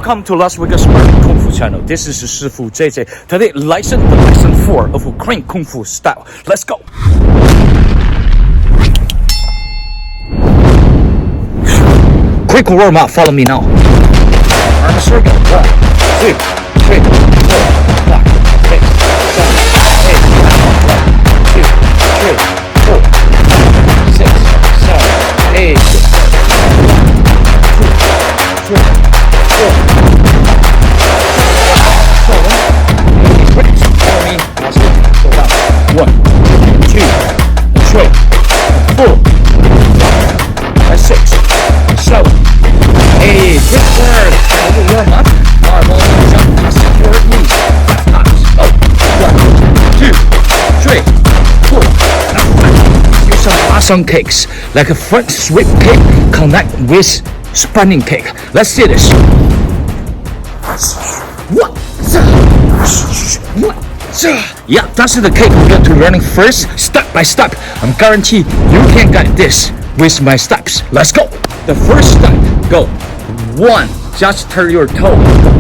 Welcome to Las Vegas Kung Fu channel. This is Shifu JJ. Today, lesson 4 of Korean Kung Fu style. Let's go. Quick warm up. Follow me now. Arm circle. 1, 2, 3, 4, 5, 6, 7, 8, 1, 2, 3, 4, 6, 7, 8. 1, 2, 3, 4. That's 6, 7, 8. Good work. Warm up. Normal jump. Toss it forward knees. Left arms. Oh. 1, 2, 3, 4. Now 5. Use some awesome kicks like a front sweep kick connect with spinning kick. Let's see this. 1, 2, 1. Yeah, that's the kick we're going to learning first, step by step. I'm guarantee you can get this with my steps. Let's go. The first step, go. 1, just turn your toe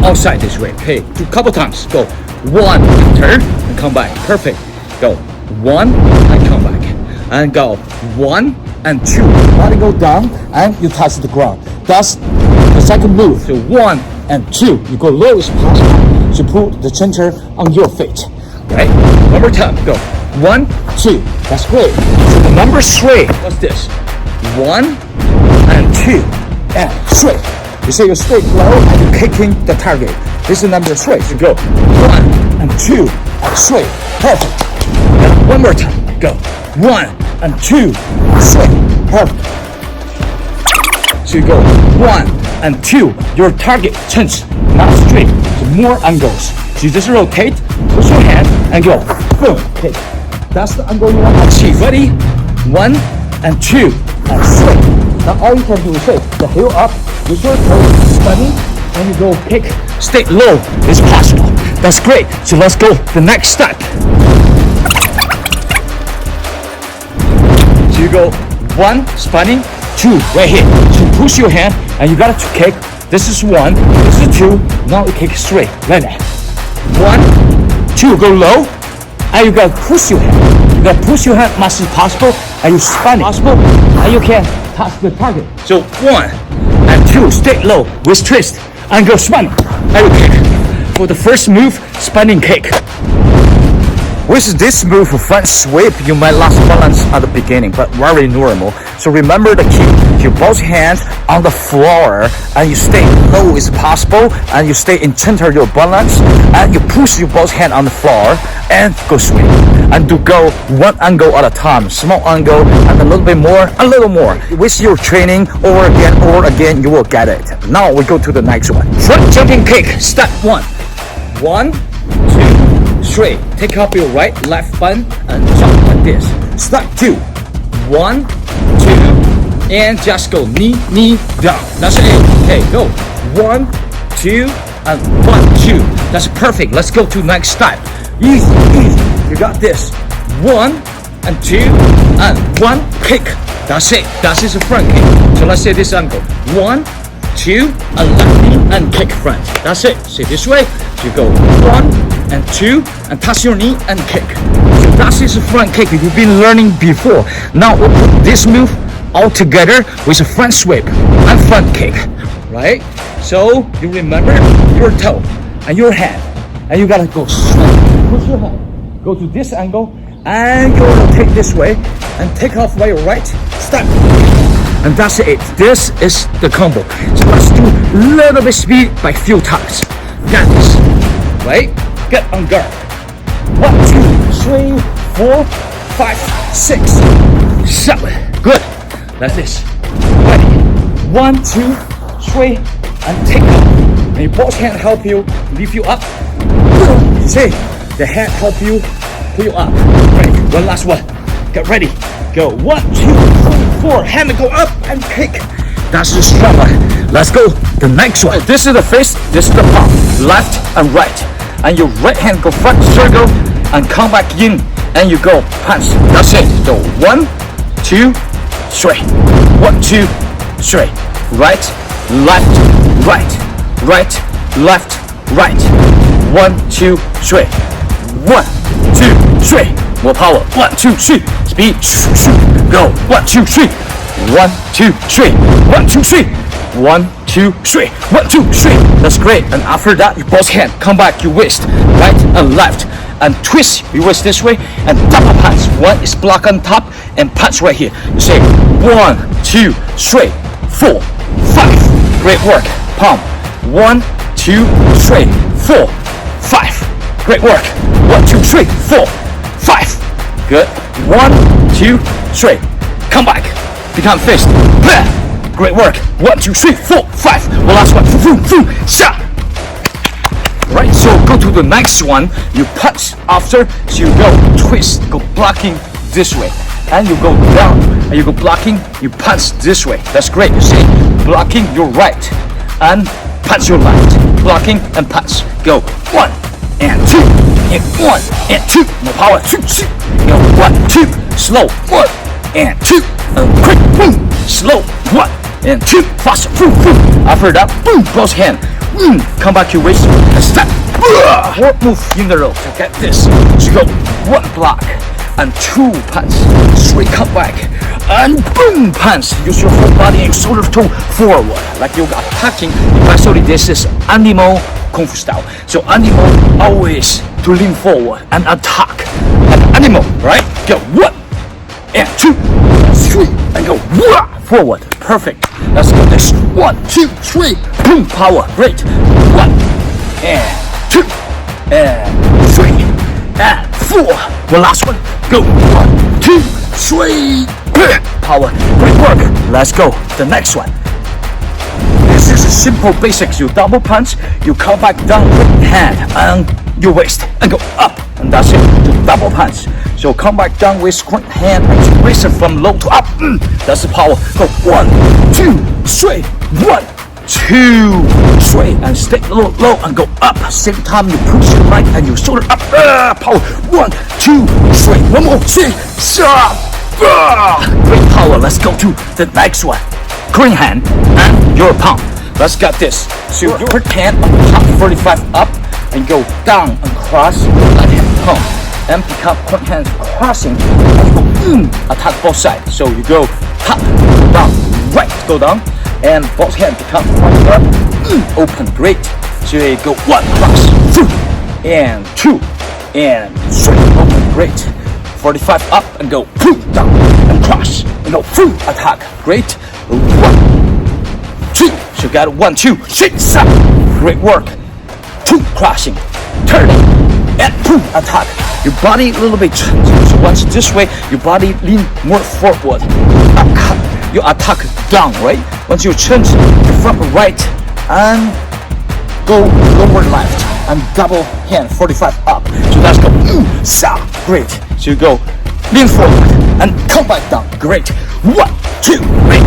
outside this way. Okay, 2 couple times. Go. 1, turn and come back. Perfect. Go. 1 and come back. And go. 1 and 2. Body go down and you touch the ground. That's the second move. So 1 and 2. You go low as possible to put the center on your feet. Right? One more time. Go. 1, 2. That's great. So the number 3. What's this? 1 and 2 and 3. You say you stay low and you're kicking the target. This is number 3. So go 1 and 2 and 3. Perfect. And one more time. Go 1 and 2 and 3. Perfect. So you go 1 and 2. Your target turns not straight. So more angles. So you just rotate, push your hand, and go. Boom. Okay. That's the angle you want to achieve. Ready? 1 and 2 and 3. Now all you can do is take the heel up, with your toes spinning, and you go kick. Stay low as possible. That's great. So let's go the next step. So you go 1 spinning, 2 right here. So push your hand, and you got to kick. This is 1. This is 2. Now you kick straight. Like that. 1, 2, go low, and you gotta push your hand. You gotta push your hand much as possible, and you spin possible, and you can touch the target. So 1 and 2, stay low with twist, and go spin, and you kick. For the first move, spinning kick. With this move, front sweep, you might lose balance at the beginning, but very normal. So remember the key. You both hands on the floor, and you stay low as possible, and you stay in center your balance, and you push your both hand on the floor, and go sweep. And to go 1 angle at a time, small angle, and a little bit more, a little more. With your training, over again, you will get it. Now we go to the next one. Front jumping kick, step 1. 1, 2, 3. Take up your right, left button and jump like this. Step 2. 1, 2, and just go knee down. That's it. Okay, go. 1, 2, and 1, 2. That's perfect. Let's go to next step. Easy. You got this. 1 and 2 and 1 kick. That's it. That is a front kick. So let's say this angle. 1, 2, and left knee and kick front. That's it. Say this way. So you go 1 and 2 and touch your knee and kick. So that is a front kick you've been learning before. Now we'll put this move all together with a front sweep and front kick, right? So you remember your toe and your hand, and you gotta go straight. Push your hand, go to this angle, and you rotate this way and take off by your right step. And that's it. This is the combo. So let's do a little bit speed by few times. Got this, right? Get on guard. 1, 2, 3, 4, 5, 6, 7. Good. Like this. Ready. 1, 2, 3, and take off. And your both hand help you lift you up. See, the hand help you pull you up. Ready. One last one. Get ready. Go. 1, 2, 3, 4. Hand go up and kick. That's the strong one. Let's go. The next one. This is the face. This is the palm. Left and right. And your right hand go front circle and come back in, and you go punch. That's it. So 1, 2, 3. 1, 2, 3. Right, left, right, right, left, right. 1, 2, 3. 1, 2, 3. More power. 1, 2, 3. Speed. Go. 1, 2, 3. 1, 2, 3. 1, 2, 3. 1, 2, 3. 1, 2, 3. That's great. And after that, you both hand. Come back your waist. Right and left. And twist your waist this way. And double punch. One is block on top and punch right here. You say 1, 2, 3, 4, 5. Great work. Palm. 1, 2, 3, 4, 5. Great work. 1, 2, 3, 4, 5. Good. 1, 2, 3. Come back. Become fist. Great work. 1, 2, 3, 4, 5. The last one. Shot. Right. So go to the next one. You punch after. So you go twist. Go blocking this way. And you go down. And you go blocking. You punch this way. That's great. You see, blocking your right. And punch your left. Blocking and punch. Go. 1 and 2. And 1 and 2. More power. 2, 2. Go. 1, 2. Slow. 1 and 2. Quick. Boom. Slow. 1 and 2. Faster. Boom. Boom. After that, boom. Both hand. Come back your waist and step. One move in the row. So get this. So go 1 block and 2 punch. 3 come back and boom punch. Use your whole body and shoulder to forward like you got attacking. Actually, this is animal kung fu style. So animal always to lean forward and attack. An animal, right? Go 1 and 2, 3 and go forward. Perfect. Let's go this. 1, 2, 3. Boom. Power. Great. 1 and 2 and 3 and 4. The last one. Go. 1, 2, 3. Power. Great work. Let's go. The next one. This is a simple basics. You double punch. You come back down with hand and your waist and go up. And that's it. To double punch. So come back down with front hand and raise it from low to up. That's the power. Go 1, 2, 3. 1, 2, 3. And stay low and go up. Same time you push your right and your shoulder up. Power. 1, 2, 3. One more. 3. Great power. Let's go to the next one. Green hand and your palm. Let's get this. So your right hand on top 45 up and go down and cross your left hand palm. And become front hand crossing and you go attack both sides. So you go top, go down, right, go down, and both hands become front up, open, great. So you go 1 cross, 2 and 2 and 3, open, great. 45 up and go down and cross and go attack, great. 1, 2. So you got 1, 2, 3, 7. Great work. 2 crossing, turning, and attack. Your body a little bit changes. So once this way, your body lean more forward. You attack down, right? Once you change your front right and go lower left and double hand 45 up. So let's go. Great. So you go lean forward and come back down. Great. 1, 2, 3,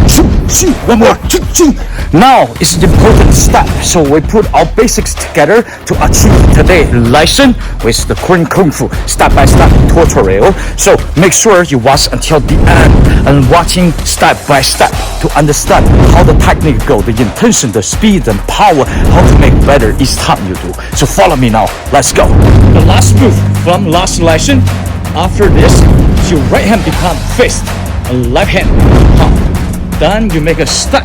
2. One more. 2. Now it's an important step. So we put our basics together to achieve today's lesson with the Korean Kung Fu step-by-step tutorial. So make sure you watch until the end and watching step by step to understand how the technique go, the intention, the speed and power, how to make better each time you do. So follow me now. Let's go. The last move from last lesson. After this, your right hand become fist and left hand palm. Then you make a step.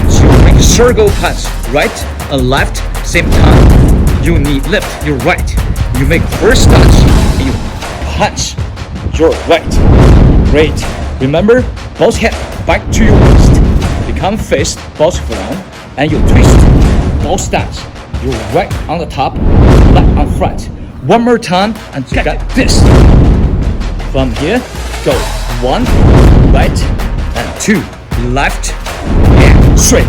So you make a circle punch, right and left, same time. You need lift your right. You make first touch and you punch your right. Great. Remember, both hands back to your waist. Become fist, both down, and you twist. Both stance. Your right on the top, left on front. One more time and you got this. From here, go 1, right, and 2, left, and 3,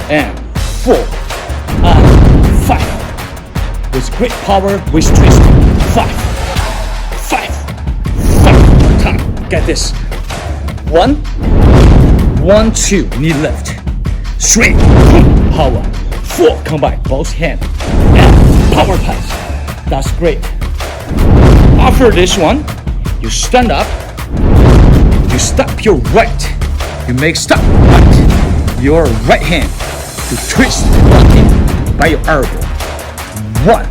and 4, and 5. With great power, with twist. 5, 5. Time. Get this. 1, 1, 2. Knee lift. 3. Power. 4. Come back. Both hands. And power punch. That's great. After this one, you stand up. You step your right. You make step right. Your right hand to twist, blocking, by your elbow. 1.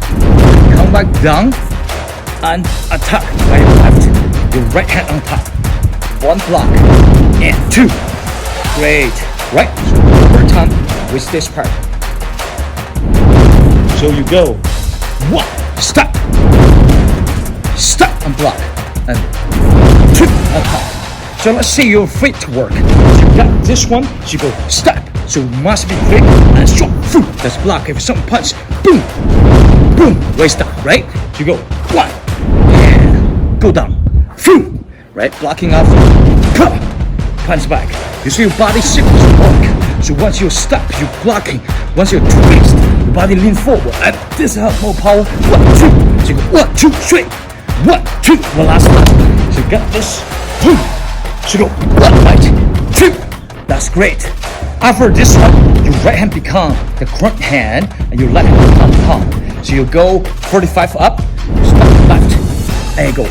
Come back down and attack by your left. Your right hand on top. 1 block and 2. Great. Right. So one more time with this part. So you go 1. Stop. Stop and block. And 2. Attack. So let's say your footwork. So you got this one. So you go stop. So it must be quick and short. That's block. If something punch, boom, boom, waist down, right? So you go 1 and go down, right? Blocking off, punch back. You see your body signals work. So once you stop, you're blocking. Once you twist, your body lean forward. And this has more power. 1, 2. So you go 1, 2, 3. 1, 2. One last time. So you got this. Boom. So you go 1, right, 2. That's great. After this one, your right hand become the front hand and your left hand on top. So you go 45 up, step left, and you go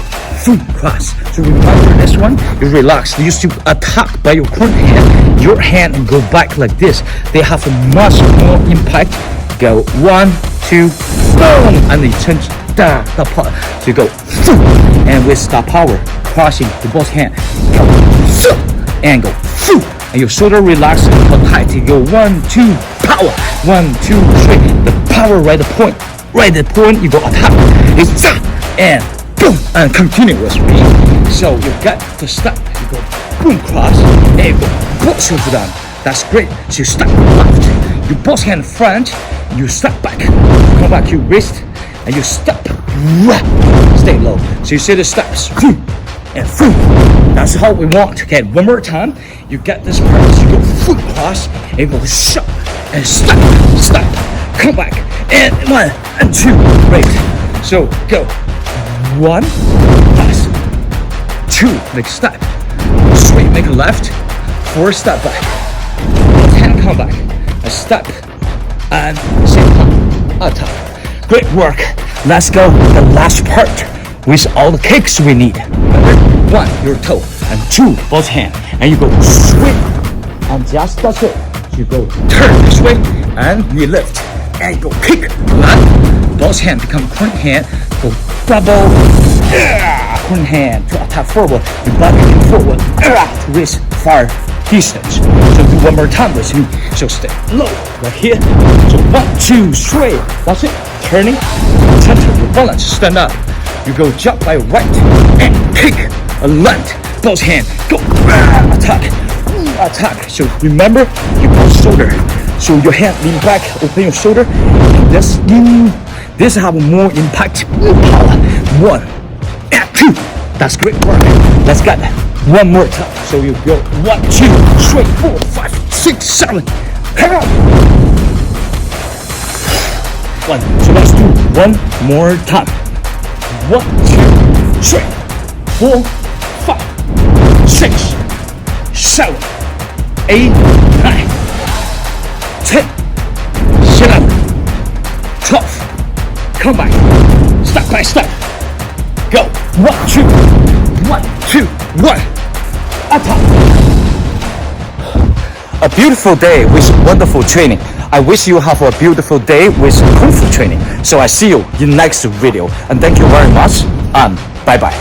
cross. So remember this one, you relax. You used to attack by your front hand, your hand and go back like this. They have a much more impact. Go 1, 2, boom, and you change the part. So you go and with the power, crossing the both hand, go and go and your shoulder relax and hold tight. You go 1, 2, power. 1, 2, 3. The power right the point. Right at the point you go attack. It's and boom and continuous. So you got to stop. You go boom cross and you go both shoulders down. That's great. So you stop left. You both hand front. You step back. Come back your wrist and you step. Stay low. So you see the steps. And that's how we want. Okay, one more time. You get this part. So you go foot cross and you go shut and stop. Come back and 1 and 2. Great. So go 1, pass. 2, make step. 3, make a left. 4, step back. 10, come back. A step and same time. Attack. Great work. Let's go the last part with all the kicks we need. 1, your toe, and 2, both hands, and you go swing, and just that's it. You go turn this way, and we lift, and you go kick, both hands become front hand, go double, front hand to attack forward, you body forward, to reach far distance. So do one more time with me. So stay low, right here. So 1, 2, 3, that's it. Turning, center, your balance, stand up. You go jump by right and kick. A land, both hands, go, attack. So remember, you both shoulder. So your hand lean back, open your shoulder. This have more impact, more power. 1 and 2. That's great work. Let's get that. One more time. So you go 1, 2, 3, 4, 5, 6, 7. Hang on. 1. So let's do one more time. 1, 2, 3, 4, 5, 6, 7, 8, 9, 10, 11, 12. Come back. Step by step. Go. 1, 2, 1, 2, 1. Attack. A beautiful day with wonderful training. I wish you have a beautiful day with Kung Fu training. So I see you in next video. And thank you very much. Bye bye.